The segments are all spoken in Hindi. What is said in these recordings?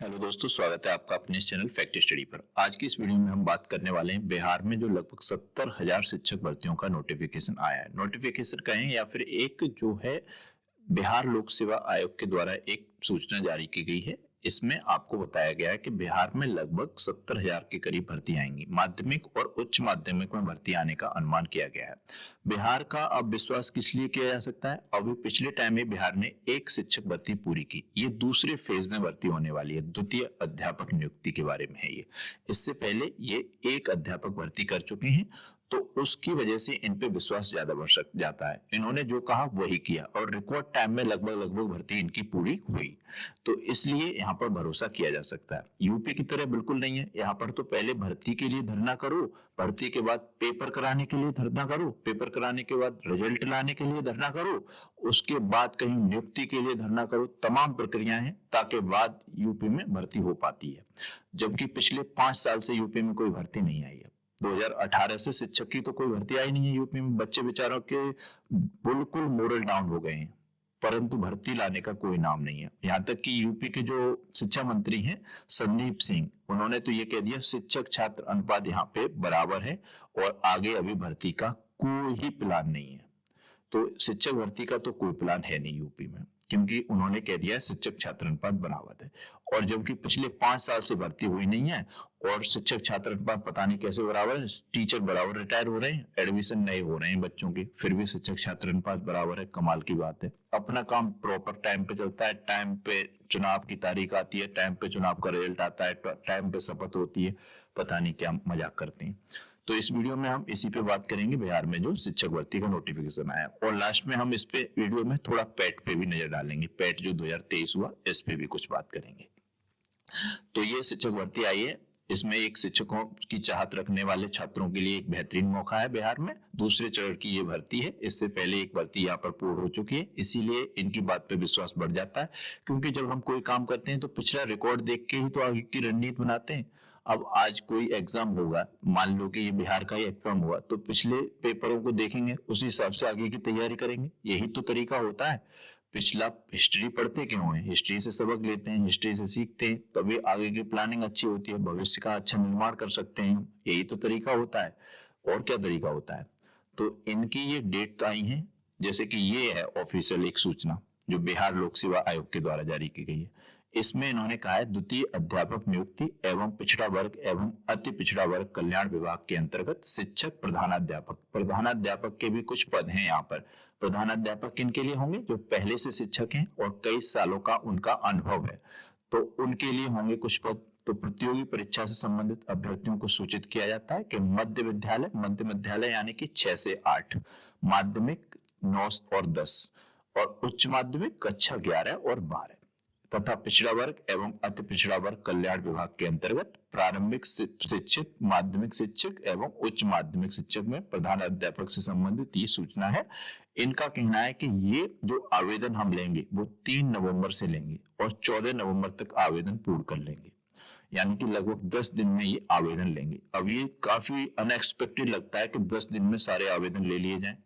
हेलो दोस्तों, स्वागत है आपका अपने इस चैनल फैक्ट स्टडी पर। आज की इस वीडियो में हम बात करने वाले हैं बिहार में जो लगभग 70,000 शिक्षक भर्तियों का नोटिफिकेशन आया है। नोटिफिकेशन कहें या फिर एक जो है बिहार लोक सेवा आयोग के द्वारा एक सूचना जारी की गई है। इसमें आपको बताया गया है कि बिहार में लगभग 70,000 के करीब भर्ती आएंगी। माध्यमिक और उच्च माध्यमिक में भर्ती आने का अनुमान किया गया है। बिहार का अब विश्वास किस लिए किया जा सकता है? अभी पिछले टाइम में बिहार ने एक शिक्षक भर्ती पूरी की। ये दूसरे फेज में भर्ती होने वाली है। द्वितीय अध्यापक नियुक्ति के बारे में है ये। इससे पहले ये एक अध्यापक भर्ती कर चुके हैं, तो उसकी वजह से इन पे विश्वास ज्यादा बढ़ जाता है। इन्होंने जो कहा वही किया और रिकॉर्ड टाइम में लगभग भर्ती इनकी पूरी हुई, तो इसलिए यहाँ पर भरोसा किया जा सकता है। यूपी की तरह बिल्कुल नहीं है। यहाँ पर तो पहले भर्ती के लिए धरना करो, भर्ती के बाद पेपर कराने के लिए धरना करो, पेपर कराने के बाद रिजल्ट लाने के लिए धरना करो, उसके बाद कहीं नियुक्ति के लिए धरना करो। तमाम प्रक्रियाएं हैं, ताकि बाद यूपी में भर्ती हो पाती है। जबकि पिछले 5 साल से यूपी में कोई भर्ती नहीं आई है। 2018 से शिक्षक की तो कोई भर्ती आई नहीं है यूपी में। बच्चे बेचारों के बिल्कुल मोरल डाउन हो गए हैं, परंतु भर्ती लाने का कोई नाम नहीं है। यहाँ तक कि यूपी के जो शिक्षा मंत्री हैं संदीप सिंह, उन्होंने तो ये कह दिया शिक्षक छात्र अनुपात यहाँ पे बराबर है और आगे अभी भर्ती का कोई ही प्लान नहीं है। तो शिक्षक भर्ती का तो कोई प्लान है नहीं यूपी में, क्योंकि उन्होंने कह दिया शिक्षक छात्र अनुपात बराबर है। और जबकि पिछले 5 साल से भर्ती हुई नहीं है और शिक्षक छात्र अनुपात पता नहीं कैसे बराबर है। टीचर बराबर रिटायर हो रहे हैं, एडमिशन नए हो रहे हैं बच्चों के, फिर भी शिक्षक छात्र अनुपात बराबर है। कमाल की बात है। अपना काम प्रॉपर टाइम पे चलता है, टाइम पे चुनाव की तारीख आती है, टाइम पे चुनाव का रिजल्ट आता है, टाइम पे शपथ होती है। पता नहीं क्या मजाक करते हैं। तो इस वीडियो में हम इसी पे बात करेंगे, बिहार में जो शिक्षक भर्ती का नोटिफिकेशन आया। और लास्ट में हम इस पे वीडियो में थोड़ा पैट पे भी नजर डालेंगे। पैट जो 2023 हुआ, इस पे भी कुछ बात करेंगे। तो ये शिक्षक भर्ती आई है। इसमें एक शिक्षकों की चाहत रखने वाले छात्रों के लिए एक बेहतरीन मौका है बिहार में। दूसरे चरण की ये भर्ती है। इससे पहले एक भर्ती यहाँ पर पूर्ण हो चुकी है, इसीलिए इनकी बात पे विश्वास बढ़ जाता है। क्योंकि जब हम कोई काम करते हैं तो पिछला रिकॉर्ड देख के ही तो आगे की रणनीति बनाते हैं। अब आज कोई एग्जाम होगा, मान लो कि ये बिहार का ही एग्जाम हुआ, तो पिछले पेपरों को देखेंगे, उसी हिसाब से आगे की तैयारी करेंगे। यही तो तरीका होता है। पिछला हिस्ट्री पढ़ते क्यों है? हिस्ट्री से सबक लेते हैं, हिस्ट्री से सीखते हैं, तभी आगे की प्लानिंग अच्छी होती है, भविष्य का अच्छा निर्माण कर सकते हैं। यही तो तरीका होता है। और क्या तरीका होता है? तो इनकी ये डेट आई है, जैसे कि ये है ऑफिशियल एक सूचना जो बिहार लोक सेवा आयोग के द्वारा जारी की गई है। इसमें इन्होंने कहा है द्वितीय अध्यापक नियुक्ति एवं पिछड़ा वर्ग एवं अति पिछड़ा वर्ग कल्याण विभाग के अंतर्गत शिक्षक प्रधानाध्यापक के भी कुछ पद हैं यहाँ पर। प्रधानाध्यापक किनके लिए होंगे? जो पहले से शिक्षक हैं और कई सालों का उनका अनुभव है, तो उनके लिए होंगे कुछ पद। तो प्रतियोगी परीक्षा से संबंधित अभ्यर्थियों को सूचित किया जाता है कि मध्य विद्यालय यानी कि 6 से 8, माध्यमिक 9 और 10 और उच्च माध्यमिक कक्षा 11 और 12 तथा पिछड़ा वर्ग एवं अति पिछड़ा वर्ग कल्याण विभाग के अंतर्गत प्रारंभिक शिक्षक, माध्यमिक शिक्षक एवं उच्च माध्यमिक शिक्षक में प्रधान अध्यापक से संबंधित ये सूचना है। इनका कहना है कि ये जो आवेदन हम लेंगे वो 3 नवंबर से लेंगे और 14 नवंबर तक आवेदन पूर्ण कर लेंगे। यानी कि लगभग 10 दिन में ये आवेदन लेंगे। अब ये काफी अनएक्सपेक्टेड लगता है कि 10 दिन में सारे आवेदन ले लिए जाएं।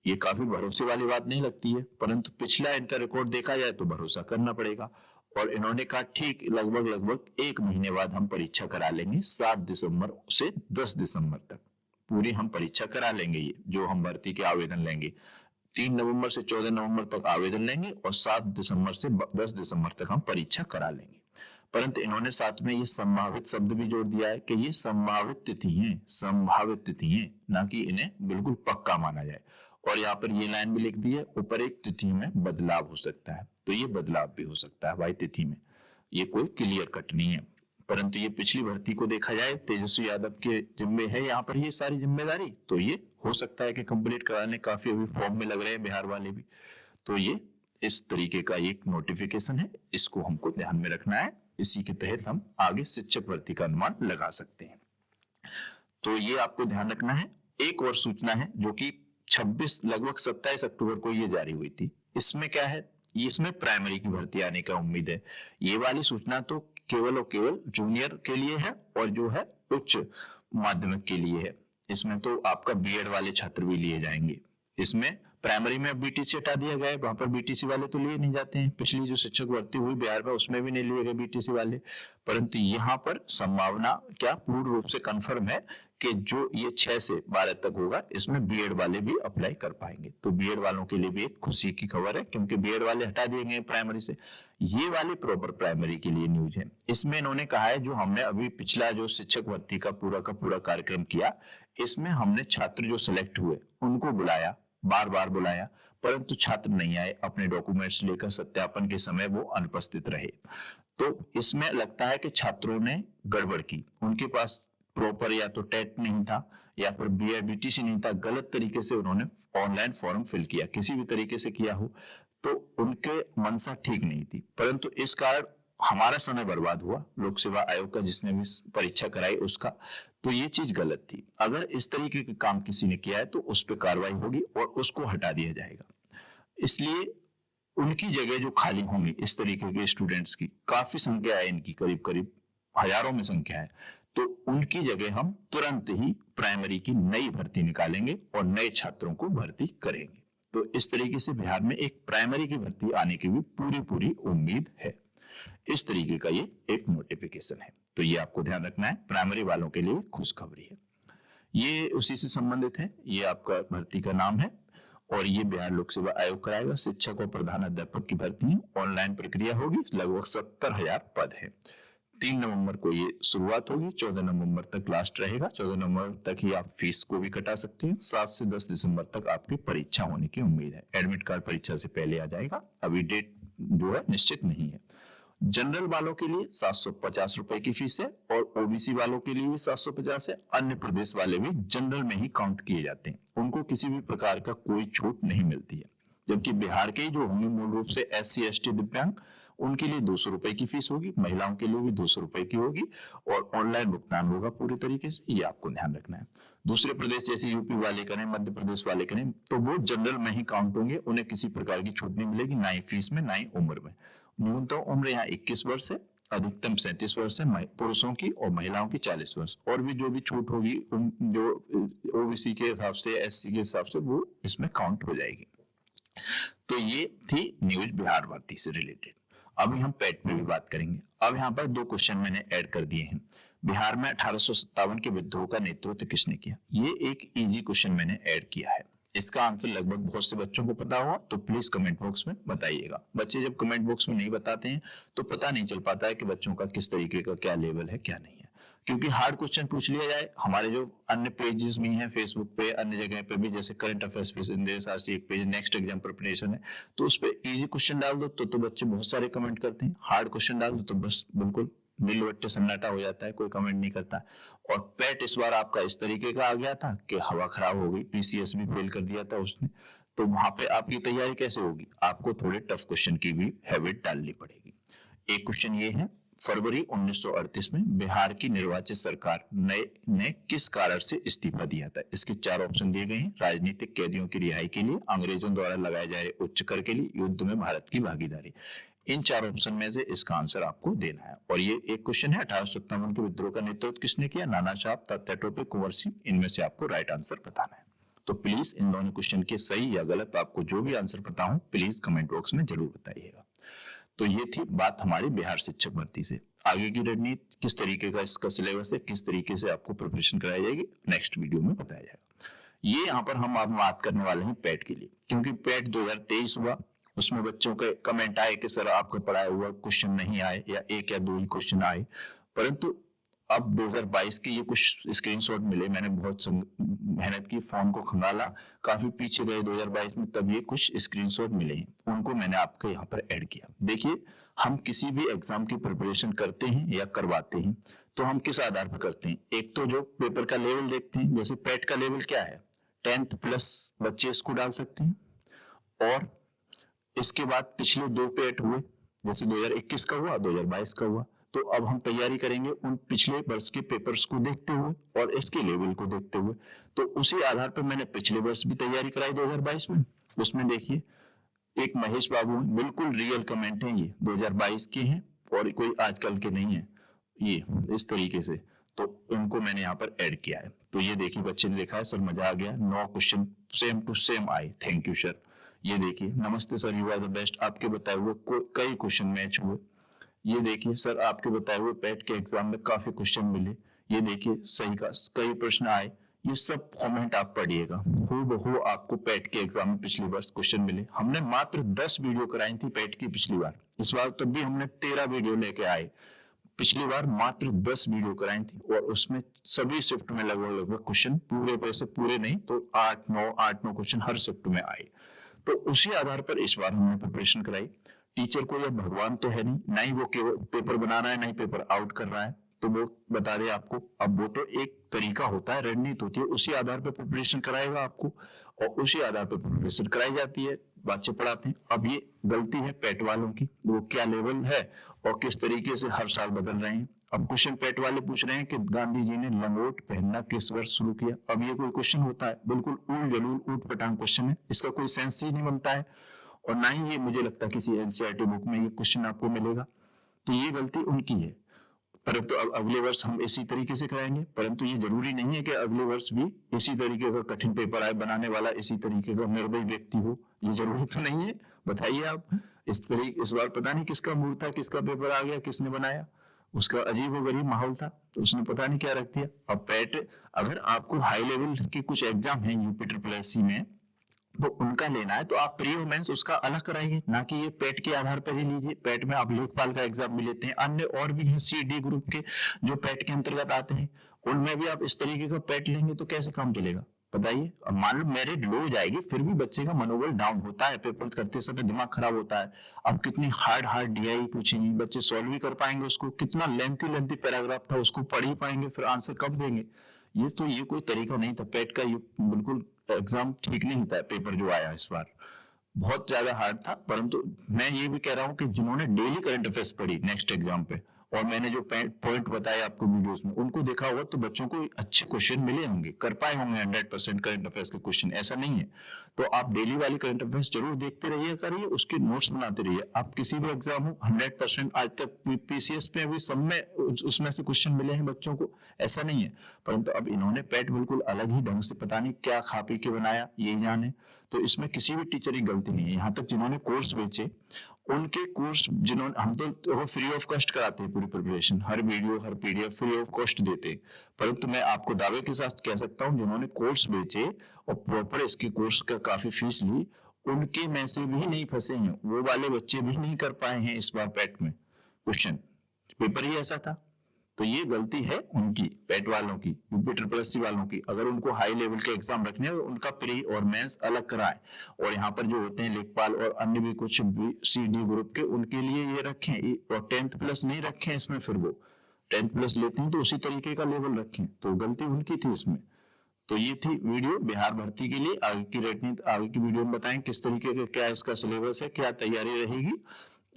ये काफी भरोसे वाली बात नहीं लगती है, परंतु पिछला इनका रिकॉर्ड देखा जाए तो भरोसा करना पड़ेगा। और इन्होंने कहा ठीक लगभग 1 महीने बाद हम परीक्षा करा लेंगे। 7 दिसंबर से 10 दिसंबर तक पूरी हम परीक्षा करा लेंगे। ये जो हम भर्ती के आवेदन लेंगे, 3 नवंबर से 14 नवंबर तक आवेदन लेंगे और 7 दिसंबर से 10 दिसंबर तक हम परीक्षा करा लेंगे। परंतु इन्होंने साथ में ये संभावित शब्द भी जोड़ दिया है कि ये संभावित तिथि है, ना कि इन्हें बिल्कुल पक्का माना जाए। और यहाँ पर ये लाइन भी लिख दी है, ऊपर एक तिथि में बदलाव हो सकता है। तो ये बदलाव भी हो सकता है भाई तिथि में, ये कोई क्लियर कट नहीं है। परंतु ये पिछली भर्ती को देखा जाए, तेजस्वी यादव के जिम्मे है यहाँ पर ये सारी जिम्मेदारी, तो ये हो सकता है कि कंप्लीट कराने काफी अभी फॉर्म में लग रहे हैं बिहार वाले भी। तो ये इस तरीके का एक नोटिफिकेशन है, इसको हमको ध्यान में रखना है। इसी के तहत हम आगे शिक्षक भर्ती का अनुमान लगा सकते हैं। तो ये आपको ध्यान रखना है। एक और सूचना है जो कि 26 लगभग 27 अक्टूबर को ये जारी हुई थी। इसमें क्या है? इसमें प्राइमरी की भर्ती आने का उम्मीद है। ये वाली सूचना तो केवल और केवल जूनियर के लिए है और जो है उच्च माध्यमिक के लिए है। इसमें तो आपका बीएड वाले छात्र भी लिए जाएंगे। इसमें प्राइमरी में बीटीसी हटा दिया गया है, वहां पर बीटीसी वाले तो लिए नहीं जाते हैं। पिछली जो शिक्षक भर्ती हुई बिहार में उसमें भी नहीं लिए गए बीटीसी वाले, परंतु यहाँ पर संभावना क्या पूर्ण रूप से कंफर्म है कि जो ये 6 से 12 तक होगा इसमें बीएड वाले भी अप्लाई कर पाएंगे। तो बीएड वालों के लिए भी एक खुशी की खबर है, क्योंकि बीएड वाले हटा दिए गए प्राइमरी से। ये वाले प्रॉपर प्राइमरी के लिए न्यूज है। इसमें इन्होंने कहा है जो हमने अभी पिछला जो शिक्षक भर्ती का पूरा कार्यक्रम किया, इसमें हमने छात्र जो सिलेक्ट हुए उनको बुलाया, बार बार बुलाया, परंतु छात्र नहीं आए, अपने डॉक्यूमेंट्स लेकर सत्यापन के समय वो अनुपस्थित रहे। तो इसमें लगता है कि छात्रों ने गड़बड़ की, उनके पास प्रॉपर या तो टेट नहीं था या फिर बीटीसी नहीं था, गलत तरीके से उन्होंने ऑनलाइन फॉर्म फिल किया, किसी भी तरीके से किया हो, तो उनके मनसा ठीक नहीं थी, परंतु इस कारण हमारा समय बर्बाद हुआ, लोक सेवा आयोग का जिसने भी परीक्षा कराई उसका। तो ये चीज गलत थी। अगर इस तरीके के काम किसी ने किया है तो उस पर कार्रवाई होगी और उसको हटा दिया जाएगा। इसलिए उनकी जगह जो खाली होंगी इस तरीके के स्टूडेंट्स की, काफी संख्या है इनकी, करीब करीब हजारों में संख्या है, तो उनकी जगह हम तुरंत ही प्राइमरी की नई भर्ती निकालेंगे और नए छात्रों को भर्ती करेंगे। तो इस तरीके से बिहार में एक प्राइमरी की भर्ती आने की भी पूरी उम्मीद है। इस तरीके का ये एक नोटिफिकेशन है, तो ये आपको ध्यान रखना है, प्राइमरी वालों के लिए खुशखबरी है। ये उसी से संबंधित है, ये आपका भर्ती का नाम है और ये बिहार लोक सेवा आयोग कराएगा। शिक्षक और प्रधानाध्यापक की भर्ती ऑनलाइन प्रक्रिया होगी, लगभग 70,000 पद है। 3 नवंबर को ये शुरुआत होगी, 14 नवंबर तक लास्ट रहेगा। 14 नवंबर तक ही आप फीस को भी कटा सकते हैं। 7 से 10 दिसंबर तक आपकी परीक्षा होने की उम्मीद है। एडमिट कार्ड परीक्षा से पहले आ जाएगा, अभी डेट जो है निश्चित नहीं है। जनरल वालों के लिए 750 रुपए की फीस है और ओबीसी वालों के लिए भी 750 है। अन्य प्रदेश वाले भी जनरल में ही काउंट किए जाते हैं, उनको किसी भी प्रकार का कोई छूट नहीं मिलती है। जबकि बिहार के जो होंगे मूल रूप से SC ST दिव्यांग, उनके लिए 200 रुपए की फीस होगी, महिलाओं के लिए भी 200 रुपए की होगी और ऑनलाइन भुगतान होगा पूरी तरीके से, ये आपको ध्यान रखना है। दूसरे प्रदेश जैसे यूपी वाले करें, मध्य प्रदेश वाले करें, तो वो जनरल में ही काउंट होंगे, उन्हें किसी प्रकार की छूट नहीं मिलेगी, ना ही फीस में ना ही उम्र में। न्यूनतम उम्र यहाँ 21 वर्ष है, अधिकतम 37 वर्ष है पुरुषों की और महिलाओं की 40 वर्ष। और भी जो भी छूट होगी जो ओबीसी के हिसाब से, SC के हिसाब से, वो इसमें काउंट हो जाएगी। तो ये थी न्यूज बिहार भर्ती से रिलेटेड। अभी हम पेट पे भी बात करेंगे। अब यहाँ पर 2 क्वेश्चन मैंने ऐड कर दिए हैं। बिहार में 1857 के विद्रोह का नेतृत्व किसने किया? ये एक इजी क्वेश्चन मैंने ऐड किया है। इसका आंसर लगभग बहुत से बच्चों को पता होगा, तो प्लीज कमेंट बॉक्स में बताइएगा। बच्चे जब कमेंट बॉक्स में नहीं बताते हैं तो पता नहीं चल पाता है कि बच्चों का किस तरीके का क्या लेवल है, क्या नहीं है। क्योंकि हार्ड क्वेश्चन पूछ लिया जाए, हमारे जो अन्य पेजेस भी हैं फेसबुक पे, अन्य जगह पे भी, जैसे करंट अफेयर्स पे एक पेज नेक्स्ट एग्जाम प्रिपरेशन है, तो उस पर इजी क्वेश्चन डाल दो तो बच्चे बहुत सारे कमेंट करते हैं। हार्ड क्वेश्चन डाल दो तो बस बिल्कुल नीलवट्टे सन्नाटा हो जाता है, कोई कमेंट नहीं करता। और पेट इस बार आपका इस तरीके का आ गया था कि हवा खराब हो गई, पीसीएस भी फेल कर दिया था उसने, तो वहां पे आपकी तैयारी कैसे होगी? आपको थोड़े टफ क्वेश्चन की भी हैबिट डालनी पड़ेगी। एक क्वेश्चन ये है, फरवरी 1938 में बिहार की निर्वाचित सरकार ने किस कारण से इस्तीफा दिया था? इसके 4 ऑप्शन दिए गए हैं। राजनीतिक कैदियों की रिहाई के लिए, अंग्रेजों द्वारा लगाए जा रहे उच्च कर के लिए, युद्ध में भारत की भागीदारी। इन 4 ऑप्शन में से इसका आंसर आपको देना है। और ये एक क्वेश्चन है, 1857 के विद्रोह का नेतृत्व किसने किया? नाना साहब, तात्या टोपे, कुंवर सिंह। इनमें से आपको राइट आंसर बताना है। तो प्लीज इन दोनों क्वेश्चन के सही या गलत आपको जो भी आंसर पता हो प्लीज कमेंट बॉक्स में जरूर बताइएगा। तो ये थी बात हमारी बिहार शिक्षक भर्ती से। आगे की रणनीति, किस तरीके का इसका सिलेबस है, किस तरीके से आपको प्रिपरेशन कराई जाएगी, नेक्स्ट वीडियो में बताया जाएगा। ये यहाँ पर हम अब बात करने वाले हैं पेट के लिए, क्योंकि पेट 2023 हुआ, उसमें बच्चों के कमेंट आए कि सर आपका पढ़ाया हुआ क्वेश्चन नहीं आए या 1 या 2 ही क्वेश्चन आए, परंतु अब 2022 के ये कुछ स्क्रीनशॉट मिले, मैंने बहुत मेहनत की, फॉर्म को खंगाला, काफी पीछे गए 2022 में, तब ये कुछ स्क्रीनशॉट मिले हैं, उनको मैंने आपके यहाँ पर ऐड किया। देखिए, हम किसी भी एग्जाम की प्रिपरेशन करते हैं या करवाते हैं तो हम किस आधार पर करते हैं? एक तो जो पेपर का लेवल देखते हैं, जैसे पेट का लेवल क्या है, 10th प्लस बच्चे इसको डाल सकते हैं। और इसके बाद पिछले 2 पेट हुए, जैसे 2021 का हुआ, 2022 का हुआ, तो अब हम तैयारी करेंगे उन पिछले वर्ष के पेपर्स को देखते हुए और इसके लेवल को देखते हुए। तो उसी आधार पर मैंने पिछले वर्ष भी तैयारी कराई 2022 में। उसमें देखिए, एक महेश बाबू, बिल्कुल रियल कमेंट है, ये 2022 के हैं और कोई आजकल के नहीं है, ये इस तरीके से। तो उनको मैंने यहाँ पर ऐड किया है। तो ये देखिए बच्चे ने देखा है सर मजा आ गया, 9 क्वेश्चन सेम टू सेम आए, थैंक यू सर। ये देखिए नमस्ते sir, you are the best, आपके बताए हुए कई क्वेश्चन मैच हुए। ये देखिए सर आपके बताए हुए पैट के एग्जाम में काफी क्वेश्चन मिले। ये देखिए सही का कई प्रश्न आए। ये सब कमेंट आप पढ़िएगा, हूबहू आपको पैट के एग्जाम में पिछली बार क्वेश्चन मिले। हमने मात्र 10 वीडियो कराई थी पैट की पिछली बार, इस बार तब भी हमने 13 वीडियो लेके आए। पिछली बार मात्र 10 वीडियो कराई थी और उसमें सभी शिफ्ट में लगभग क्वेश्चन पूरे पैसे पूरे नहीं तो 8-9 क्वेश्चन हर शिफ्ट में आए। तो उसी आधार पर इस बार हमने प्रिपरेशन कराई। टीचर को यह भगवान तो है नहीं, ना ही वो केवल पेपर बना रहा है ना ही पेपर आउट कर रहा है, तो वो बता दे आपको। अब वो तो एक तरीका होता है, रणनीति होती है, उसी आधार पर प्रिपरेशन कराएगा आपको और उसी आधार पर प्रिपरेशन कराई जाती है, बच्चे पढ़ाते हैं। अब ये गलती है पैट वालों की, वो क्या लेवल है और किस तरीके से हर साल बदल रहे हैं। अब क्वेश्चन पैट वाले पूछ रहे हैं कि गांधी जी ने लंगोट पहनना किस वर्ष शुरू किया। अब ये कोई क्वेश्चन होता है? बिल्कुल उल जलूल ऊट पटांग क्वेश्चन है, इसका कोई सेंस ही नहीं बनता है और ना ही ये मुझे लगता किसी एनसीईआरटी बुक में ये क्वेश्चन आपको मिलेगा। तो ये गलती उनकी है, परंतु अब अगले वर्ष हम इसी तरीके से कराएंगे। परंतु ये जरूरी नहीं है कि अगले वर्ष भी इसी तरीके का कठिन पेपर आए, बनाने वाला इसी तरीके का निर्दयी व्यक्ति हो, ये जरूरी तो नहीं है। बताइए आप, इस बार पता नहीं किसका मूड था, किसका पेपर आ गया, किसने बनाया, उसका अजीब व गरीब माहौल था तो उसने पता नहीं क्या रख दिया। अब पैट, अगर आपको हाई लेवल के कुछ एग्जाम है यूपी ट्रिपल एससी में वो उनका लेना है तो आप प्री और मेंस उसका अलग कराइए, ना कि ये पेट के आधार पर ही लीजिए। पेट में आप लेखपाल का एग्जाम भी लेते हैं, अन्य और भी हैं सी डी ग्रुप के जो पेट के अंतर्गत आते हैं, उनमें भी आप इस तरीके का पेट लेंगे तो कैसे काम चलेगा बताइए। अब मान लो मेरिट लो हो जाएगी फिर भी बच्चे का मनोबल डाउन होता है, पेपर करते समय दिमाग खराब होता है। अब कितनी हार्ड डीआई पूछेंगे, बच्चे सॉल्व भी कर पाएंगे उसको, कितना लेंथी पैराग्राफ था उसको पढ़ ही पाएंगे, फिर आंसर कब देंगे। ये कोई तरीका नहीं था पेट का, ये बिल्कुल एग्जाम ठीक नहीं था। पेपर जो आया इस बार बहुत ज्यादा हार्ड था। परंतु मैं ये भी कह रहा हूँ कि जिन्होंने डेली करंट अफेयर्स पढ़ी नेक्स्ट एग्जाम पे और मैंने जो पॉइंट बताए आपको वीडियोस में उनको देखा होगा तो बच्चों को अच्छे क्वेश्चन मिले होंगे, कर पाए होंगे 100% करंट अफेयर्स के क्वेश्चन, ऐसा नहीं है। तो आप डेली वाली करंट अफेयर्स जरूर देखते रहिए, करिए, उसके नोट्स बनाते रहिए। आप किसी भी एग्जाम हो 100% आज तक पीसीएस पे भी सब में उसमें से क्वेश्चन मिले हैं बच्चों को, ऐसा नहीं है। परंतु अब इन्होंने पैट बिल्कुल अलग ही ढंग से पता नहीं क्या खा पी के बनाया, यही जाने। तो इसमें किसी भी टीचर की गलती नहीं है। यहाँ तक जिन्होंने कोर्स बेचे उनके कोर्स, जिन्होंने, हम तो फ्री ऑफ कॉस्ट कराते हैं पूरी preparation, her video her PDF free of cost देते हैं। परंतु मैं आपको दावे के साथ कह सकता हूँ जिन्होंने कोर्स बेचे और प्रॉपर इसकी कोर्स का काफी फीस ली, उनके में से भी नहीं फंसे हैं, वो वाले बच्चे भी नहीं कर पाए हैं इस बार पैट में क्वेश्चन, पेपर ही ऐसा था। तो ये गलती है उनकी, पैट वालों की, यूपी ट्रिपल एससी वालों की। अगर उनको हाई लेवल के एग्जाम रखने हैं उनका प्री और मेंस अलग कराए और यहाँ पर जो होते हैं लेखपाल और अन्य भी कुछ सी डी ग्रुप के, उनके लिए ये रखें और 10th प्लस नहीं रखें इसमें, फिर वो 10th प्लस लेते हैं तो उसी तरीके का लेवल रखें। तो गलती उनकी थी इसमें। तो ये थी वीडियो बिहार भर्ती के लिए। आगे की रणनीति आगे की वीडियो में बताएं किस तरीके का क्या इसका सिलेबस है, क्या तैयारी रहेगी।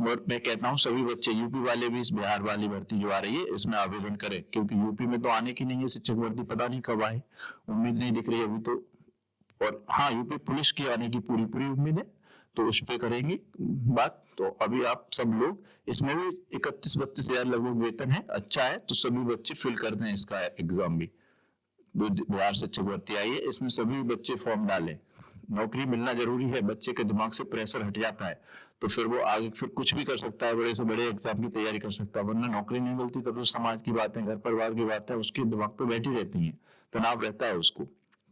और मैं कहता हूँ सभी बच्चे यूपी वाले भी इस बिहार वाली भर्ती जो आ रही है इसमें आवेदन करें, क्योंकि यूपी में तो आने की नहीं है शिक्षक भर्ती, पता नहीं कब आए, उम्मीद नहीं दिख रही अभी तो। और हाँ, यूपी पुलिस की आने की पूरी पूरी उम्मीद है, तो उस पर करेंगे बात। तो अभी आप सब लोग, इसमें भी 31-32 हजार लगभग वेतन है, अच्छा है, तो सभी बच्चे फिल कर दें इसका एग्जाम भी। बिहार शिक्षक भर्ती आई है, इसमें सभी बच्चे फॉर्म डालें, नौकरी मिलना जरूरी है, बच्चे के दिमाग से प्रेशर हट जाता है तो फिर वो आगे फिर कुछ भी कर सकता है, बड़े से बड़े एग्जाम की तैयारी कर सकता है। वरना नौकरी नहीं मिलती तब तो समाज की बातें, घर परिवार की बातें उसके दिमाग पे बैठी रहती हैं, तनाव रहता है उसको।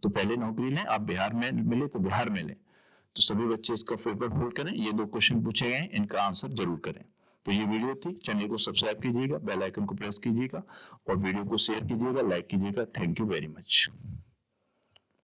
तो पहले नौकरी लें, आप बिहार में मिले तो बिहार में लें। तो सभी बच्चे इसका पेपर होल्ड करें, ये 2 क्वेश्चन पूछे गए इनका आंसर जरूर करें। तो ये वीडियो थी, चैनल को सब्सक्राइब कीजिएगा, बेल आइकन को प्रेस कीजिएगा और वीडियो को शेयर कीजिएगा, लाइक कीजिएगा। Thank you very much.